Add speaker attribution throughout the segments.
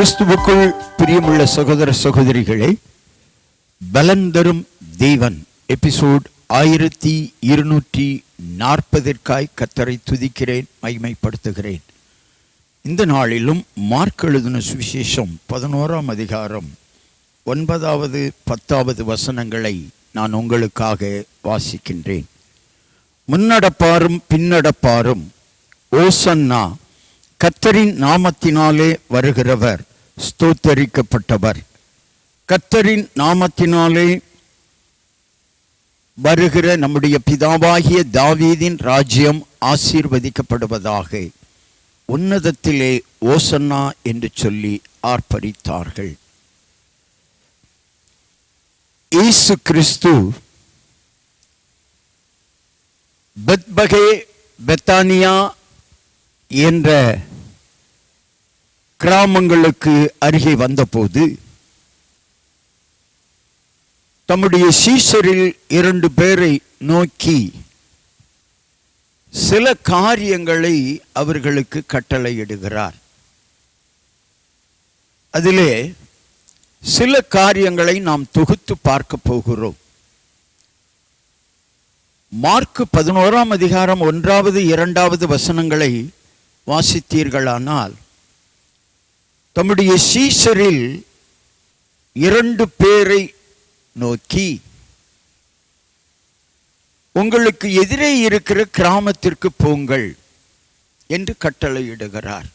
Speaker 1: கிறிஸ்துவுக்குள் பிரியமுள்ள சகோதர சகோதரிகளே, பலன் தரும் தேவன் எபிசோட் 1240 கர்த்தரை துதிக்கிறேன், மகிமைப்படுத்துகிறேன். இந்த நாளிலும் மார்க் எழுதின சுவிசேஷம் 11ஆம் அதிகாரம் 9வது 10வது வசனங்களை நான் உங்களுக்காக வாசிக்கின்றேன். முன்னடப்பாரும் பின்னடப்பாரும் ஓசன்னா, கர்த்தரின் நாமத்தினாலே வருகிறவர் ஸ்தோத்தரிக்கப்பட்டவர். கர்த்தரின் நாமத்தினாலே வருகிற நம்முடைய பிதாவாகிய தாவீதின் ராஜ்யம் ஆசீர்வதிக்கப்படுவதாக. உன்னதத்திலே ஓசன்னா என்று சொல்லி ஆர்ப்பரித்தார்கள். இயேசு கிறிஸ்து பெத்பகே பெத்தானியா என்ற கிராமங்களுக்கு அருகே வந்தபோது தம்முடைய சீஷரில் 2 பேரை நோக்கி சில காரியங்களை அவர்களுக்கு கட்டளையிடுகிறார். அதிலே சில காரியங்களை நாம் தொகுத்து பார்க்க போகிறோம். மார்க் 11ஆம் அதிகாரம் 1வது 2வது வசனங்களை வாசித்தீர்களானால், தம்முடைய சீஷரில் 2 பேரை நோக்கி உங்களுக்கு எதிரே இருக்கிற கிராமத்திற்கு போங்கள் என்று கட்டளையிடுகிறார்.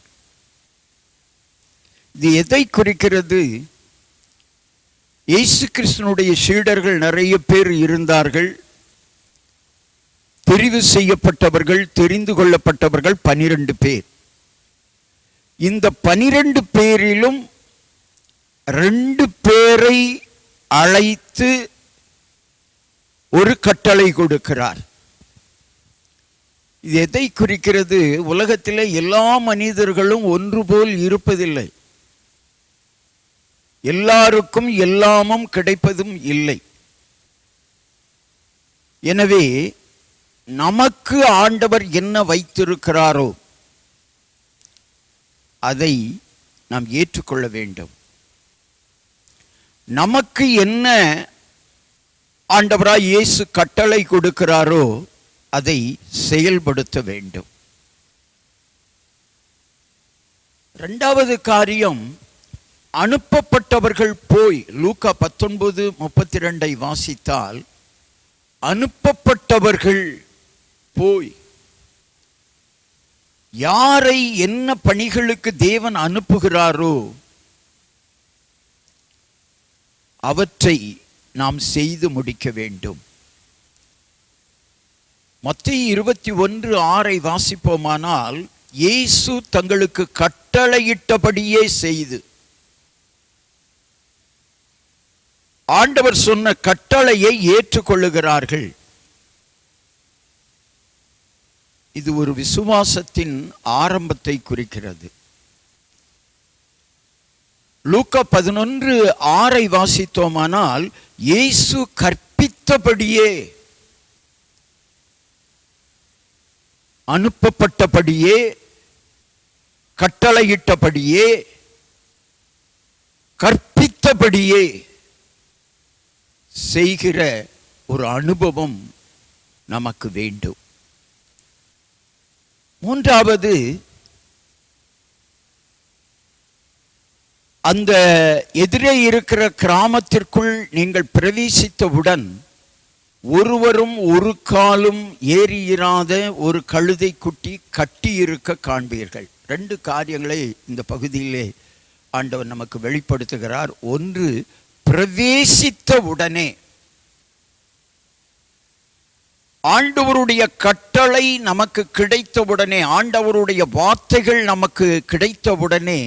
Speaker 1: இது எதை குறிக்கிறது? இயேசு கிறிஸ்துவினுடைய சீடர்கள் நிறைய பேர் இருந்தார்கள். தெரிவு செய்யப்பட்டவர்கள், தெரிந்து கொள்ளப்பட்டவர்கள் 12 பேர். இந்த 12 பேரிலும் 2 பேரை அழைத்து ஒரு கட்டளை கொடுக்கிறார். இது எதை குறிக்கிறது? உலகத்தில் எல்லா மனிதர்களும் ஒன்று போல் இருப்பதில்லை. எல்லாருக்கும் எல்லாமும் கிடைப்பதும் இல்லை. எனவே நமக்கு ஆண்டவர் என்ன வைத்திருக்கிறாரோ அதை நாம் ஏற்றுக்கொள்ள வேண்டும். நமக்கு என்ன ஆண்டவராய் இயேசு கட்டளை கொடுக்கிறாரோ அதை செயல்படுத்த வேண்டும். 2வது காரியம், அனுப்பப்பட்டவர்கள் போய். லூக்கா 19:32 வாசித்தால், அனுப்பப்பட்டவர்கள் போய். யாரை என்ன பணிகளுக்கு தேவன் அனுப்புகிறாரோ அவற்றை நாம் செய்து முடிக்க வேண்டும். மத்தேயு 21:6 வாசிப்போமானால், இயேசு தங்களுக்கு கட்டளையிட்டபடியே செய்து, ஆண்டவர் சொன்ன கட்டளையை ஏற்றுக்கொள்ளுகிறார்கள். இது ஒரு விசுவாசத்தின் ஆரம்பத்தை குறிக்கிறது. லூக்கா 11:6 வாசித்தோமானால், இயேசு கற்பித்தபடியே, அனுப்பப்பட்டபடியே, கட்டளையிட்டபடியே, கற்பித்தபடியே செய்கிற ஒரு அனுபவம் நமக்கு வேண்டும். 3வது, அந்த எதிரே இருக்கிற கிராமத்திற்குள் நீங்கள் பிரவேசித்தவுடன் ஒருவரும் ஒரு காலும் ஏறியிராத ஒரு கழுதை குட்டி கட்டி இருக்க காண்பீர்கள். 2 காரியங்களை இந்த பகுதியிலே ஆண்டவர் நமக்கு வெளிப்படுத்துகிறார். ஒன்று, பிரவேசித்த உடனே, ஆண்டவருடைய கட்டளை நமக்கு கிடைத்தவுடனே, ஆண்டவருடைய வார்த்தைகள் நமக்கு கிடைத்தவுடனே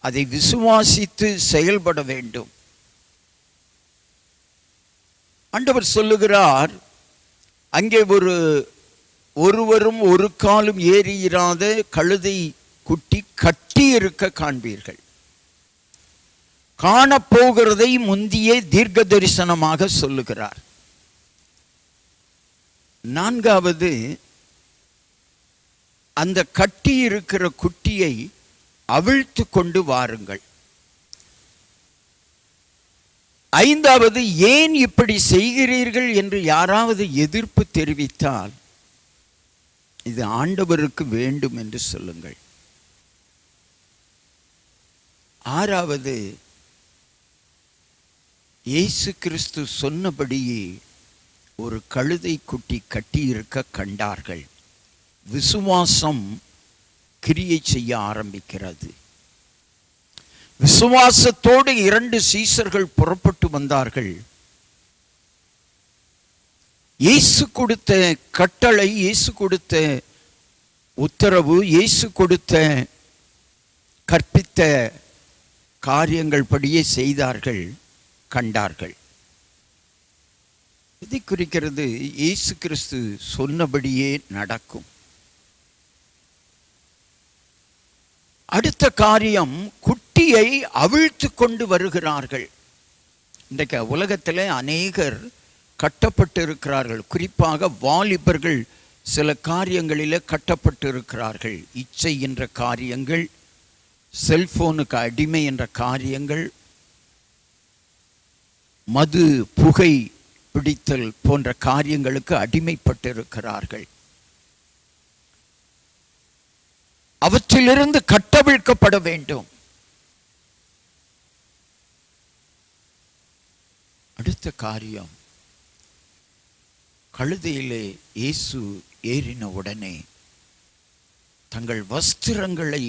Speaker 1: அதை விசுவாசித்து செயல்பட வேண்டும். ஆண்டவர் சொல்லுகிறார், அங்கே ஒருவரும் ஒரு காலும் ஏறியிராத கழுதை குட்டி கட்டி இருக்க காண்பீர்கள். காணப்போகிறதை முந்தியே தீர்க்க தரிசனமாக சொல்லுகிறார். 4வது, அந்த கட்டி இருக்கிற குட்டியை அவிழ்த்து கொண்டு வாருங்கள். ஐந்தாவது, ஏன் இப்படி செய்கிறீர்கள் என்று யாராவது எதிர்ப்பு தெரிவித்தால் இது ஆண்டவருக்கு வேண்டும் என்று சொல்லுங்கள். ஆறாவது, இயேசு கிறிஸ்து சொன்னபடியே ஒரு கழுதை குட்டி கட்டியிருக்க கண்டார்கள். விசுவாசம் கிரியை செய்ய ஆரம்பிக்கிறது. விசுவாசத்தோடு 2 சீசர்கள் புறப்பட்டு வந்தார்கள். இயேசு கொடுத்த கட்டளை, இயேசு கொடுத்த உத்தரவு, இயேசு கொடுத்த கற்பித்த காரியங்கள் படியே செய்தார்கள், கண்டார்கள். இதை குறிக்கிறது இயேசு கிறிஸ்து சொன்னபடியே நடக்கும். அடுத்த காரியம், குட்டியை அவிழ்த்து கொண்டு வருகிறார்கள். இன்றைக்கு உலகத்தில் அநேகர் கட்டப்பட்டு இருக்கிறார்கள். குறிப்பாக வாலிபர்கள் சில காரியங்களில் கட்டப்பட்டு இருக்கிறார்கள். இச்சை என்ற காரியங்கள், செல்போனுக்கு அடிமை என்ற காரியங்கள், மது புகை பிடித்தல் போன்ற காரியங்களுக்கு அடிமைப்பட்டு இருக்கிறார்கள். அவற்றிலிருந்து கட்டவிழ்க்கப்பட வேண்டும். அடுத்த காரியம், கழுதையிலே இயேசு ஏறின உடனே தங்கள் வஸ்திரங்களை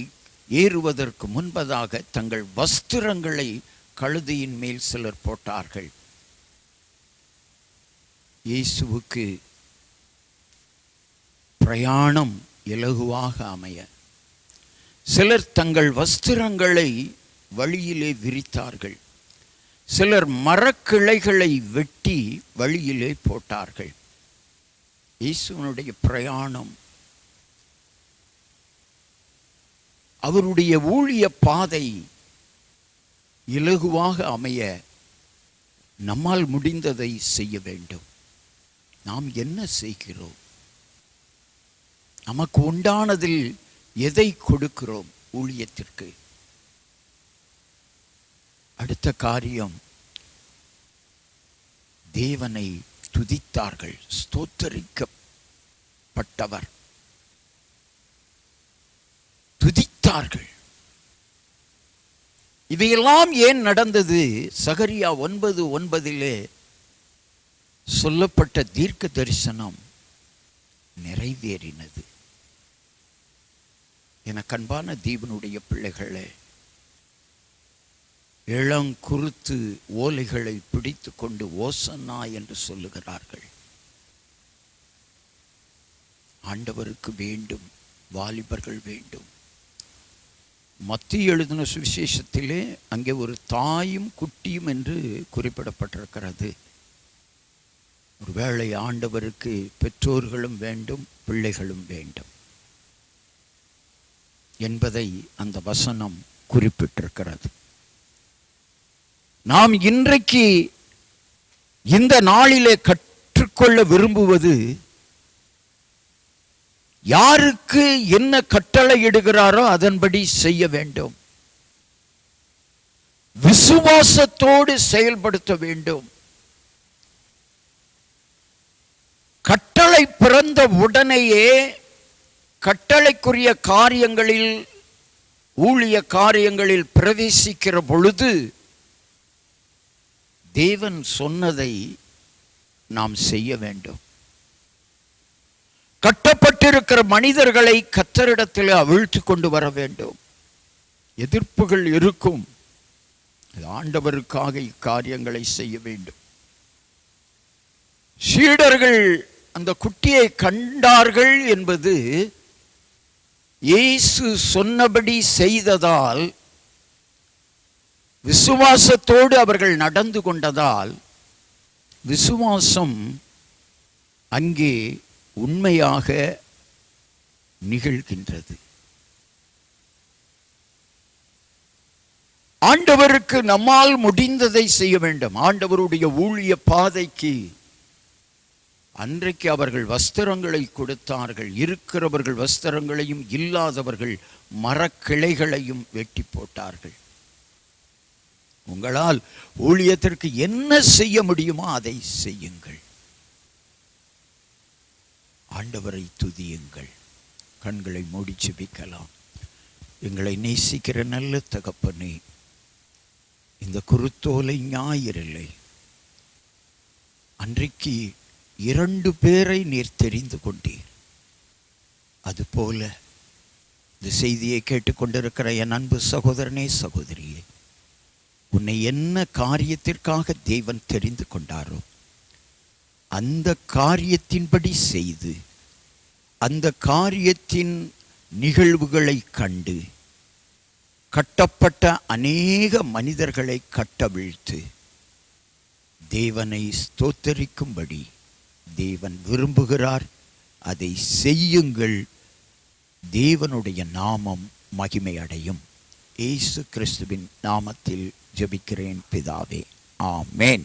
Speaker 1: ஏறுவதற்கு முன்பதாக தங்கள் வஸ்திரங்களை கழுதையின் மேல் சிலர் போட்டார்கள். இயேசுவுக்கு பிரயாணம் இலகுவாக அமைய சிலர் தங்கள் வஸ்திரங்களை வழியிலே விரித்தார்கள். சிலர் மரக்கிளைகளை வெட்டி வழியிலே போட்டார்கள். இயேசுவினுடைய பிரயாணம், அவருடைய ஊழிய பாதை இலகுவாக அமைய நம்மால் முடிந்ததை செய்ய வேண்டும். நாம் என்ன செய்கிறோம்? நமக்கு உண்டானதில் எதை கொடுக்கிறோம் ஊழியத்திற்கு? அடுத்த காரியம், தேவனை துதித்தார்கள். ஸ்தோத்தரிக்கப்பட்டவர், துதித்தார்கள். இவையெல்லாம் ஏன் நடந்தது? சகரியா 9:9 சொல்லப்பட்ட தீர்க்க தரிசனம் நிறைவேறினது. என கண்பான தீபனுடைய பிள்ளைகளே, இளங்குருத்து ஓலைகளை பிடித்து கொண்டு ஓசன்னா என்று சொல்லுகிறார்கள். ஆண்டவருக்கு வேண்டும், வாலிபர்கள் வேண்டும். மத்திய எழுதின சுவிசேஷத்திலே அங்கே ஒரு தாயும் குட்டியும் என்று குறிப்பிடப்பட்டிருக்கிறது. ஒருவேளை ஆண்டவருக்கு பெற்றோர்களும் வேண்டும், பிள்ளைகளும் வேண்டும் என்பதை அந்த வசனம் குறிப்பிட்டிருக்கிறது. நாம் இன்றைக்கு இந்த நாளிலே கற்றுக்கொள்ள விரும்புவது, யாருக்கு என்ன கட்டளை இடுகிறாரோ அதன்படி செய்ய வேண்டும். விசுவாசத்தோடு செயல்படுத்த வேண்டும். கட்டளை பிறந்த உடனேயே கட்டளைக்குரிய காரியங்களில், ஊழிய காரியங்களில் பிரவேசிக்கிற பொழுது தேவன் சொன்னதை நாம் செய்ய வேண்டும். கட்டப்பட்டிருக்கிற மனிதர்களை கர்த்தரிடத்தில் அவிழ்த்து கொண்டு வர வேண்டும். எதிர்ப்புகள் இருக்கும். ஆண்டவருக்காக இக்காரியங்களை செய்ய வேண்டும். சீடர்கள் அந்த குட்டியை கண்டார்கள் என்பது இயேசு சொன்னபடி செய்ததால், விசுவாசத்தோடு அவர்கள் நடந்து கொண்டதால், விசுவாசம் அங்கே உண்மையாக நிகழ்கின்றது. ஆண்டவருக்கு நம்மால் முடிந்ததை செய்ய வேண்டும். ஆண்டவருடைய ஊழிய பாதைக்கு அன்றைக்கு அவர்கள் வஸ்திரங்களை கொடுத்தார்கள். இருக்கிறவர்கள் வஸ்திரங்களையும் இல்லாதவர்கள் மரக்கிளைகளையும் வெட்டி போட்டார்கள். உங்களால் ஊழியத்திற்கு என்ன செய்ய முடியுமோ அதை செய்யுங்கள். ஆண்டவரை துதியுங்கள். கண்களை மூடி ஜெபிக்கலாம். எங்களை நேசிக்கிற நல்ல தகப்பனே, இந்த குருத்தோலை ஞாயிறில்லை அன்றைக்கு 2 பேரை நீர் தெரிந்து கொண்டீர். அதுபோல இந்த செய்தியை கேட்டுக்கொண்டிருக்கிற என் அன்பு சகோதரனே, சகோதரியே, உன்னை என்ன காரியத்திற்காக தேவன் தெரிந்து கொண்டாரோ அந்த காரியத்தின்படி செய்து அந்த காரியத்தின் நிகழ்வுகளை கண்டு கட்டப்பட்ட அநேக மனிதர்களை கட்டவிழ்த்து தேவனை ஸ்தோத்தரிக்கும்படி தேவன் விரும்புகிறார். அதை செய்யுங்கள். தேவனுடைய நாமம் மகிமை அடையும். இயேசு கிறிஸ்துவின் நாமத்தில் ஜெபிக்கிறேன் பிதாவே, ஆமென்.